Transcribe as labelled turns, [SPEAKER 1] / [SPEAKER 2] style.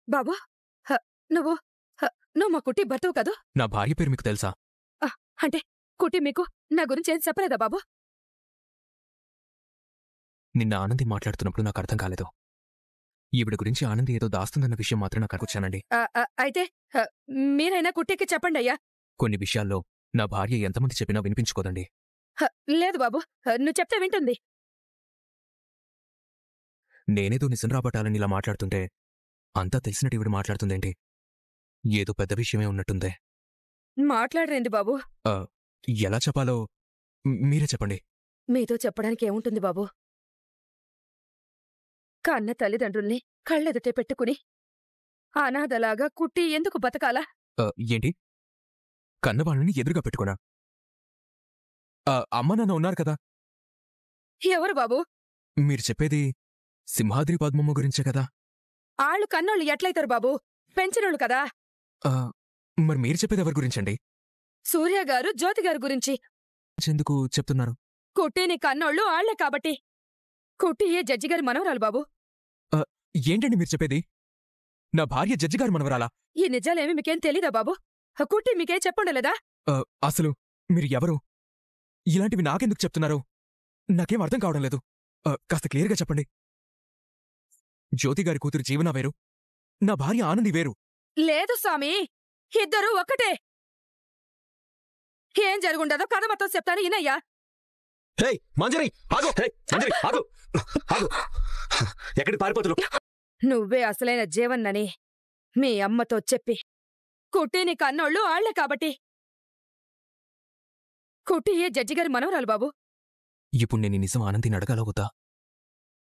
[SPEAKER 1] బాబు హ, నువ్వు నువ్వు మా కుట్టి భర్తవు కదూ?
[SPEAKER 2] నా భార్య పేరు మీకు తెలుసా?
[SPEAKER 1] అంటే కుట్టి మీకు నా గురించి ఏం చెప్పలేదా బాబు?
[SPEAKER 2] నిన్న ఆనంది మాట్లాడుతున్నప్పుడు నాకు అర్థం కాలేదు. ఈవిడ గురించి ఆనంది ఏదో దాస్తుందన్న విషయం మాత్రం నాకు అనిపించానండి.
[SPEAKER 1] అయితే మీరైనా కుట్టికి చెప్పండి అయ్యా.
[SPEAKER 2] కొన్ని విషయాల్లో నా భార్య ఎంతమంది చెప్పినా వినిపించుకోదండి.
[SPEAKER 1] లేదు బాబు, నువ్వు చెప్తే వింటుంది.
[SPEAKER 2] నేనేదో నిజం రాబట్టాలని ఇలా మాట్లాడుతుంటే అంతా తెలిసినట్టు ఈవిడ మాట్లాడుతుందేంటి? ఏదో పెద్ద విషయమే ఉన్నట్టుందే.
[SPEAKER 1] మాట్లాడరేంది బాబు?
[SPEAKER 2] ఎలా చెప్పాలో మీరే చెప్పండి.
[SPEAKER 1] మీతో చెప్పడానికి ఏముంటుంది బాబు? కన్న తల్లిదండ్రుల్ని కళ్ళెదుటే పెట్టుకుని అనాథలాగా కుట్టి ఎందుకు బతకాలా?
[SPEAKER 2] ఏంటి? కన్నవాళ్ళని ఎదురుగా పెట్టుకున్నా? అమ్మ నాన్న ఉన్నారు కదా?
[SPEAKER 1] ఎవరు బాబు?
[SPEAKER 2] మీరు చెప్పేది సింహాద్రి పద్మమ్మ గురించే కదా?
[SPEAKER 1] ఆళ్ళు కన్నోళ్ళు ఎట్లయితారు బాబు? పెంచినోళ్ళు కదా.
[SPEAKER 2] మరి మీరు చెప్పేది ఎవరి గురించండి?
[SPEAKER 1] సూర్యగారు, జ్యోతిగారి గురించి.
[SPEAKER 2] ఎందుకు చెప్తున్నారు?
[SPEAKER 1] కుట్టిని కన్నోళ్ళు ఆళ్లే కాబట్టి. కుట్టి ఏ జడ్జిగారి మనవరాలు బాబు.
[SPEAKER 2] ఏంటండి మీరు చెప్పేది? నా భార్య జడ్జిగారి మనవరాలా?
[SPEAKER 1] ఈ నిజాలేమి మీకేం తెలీదా బాబు? కుట్టి మీకేం చెప్పుండలేదా?
[SPEAKER 2] అసలు మీరు ఎవరు? ఇలాంటివి నాకెందుకు చెప్తున్నారు? నాకేం అర్థం కావడం లేదు. కాస్త క్లియర్గా చెప్పండి. జ్యోతిగారి కూతురు జీవన వేరు, నా భార్య ఆనంది వేరు.
[SPEAKER 1] లేదు స్వామి, ఇద్దరూ ఒక్కటే. ఏం జరుగుండదో కథ మొత్తం చెప్తాను ఇనయ్యా.
[SPEAKER 3] ఎక్కడికి పారిపోతులు?
[SPEAKER 1] నువ్వే అసలైన జీవన్నని మీ అమ్మతో చెప్పి కుట్టిని కన్నోళ్ళు ఆళ్లే కాబట్టి. కుట్టి ఏ జడ్జిగారి మనవరాలు బాబు.
[SPEAKER 2] ఇప్పుడు నేను నిజం ఆనందిని అడగాల వద్దా?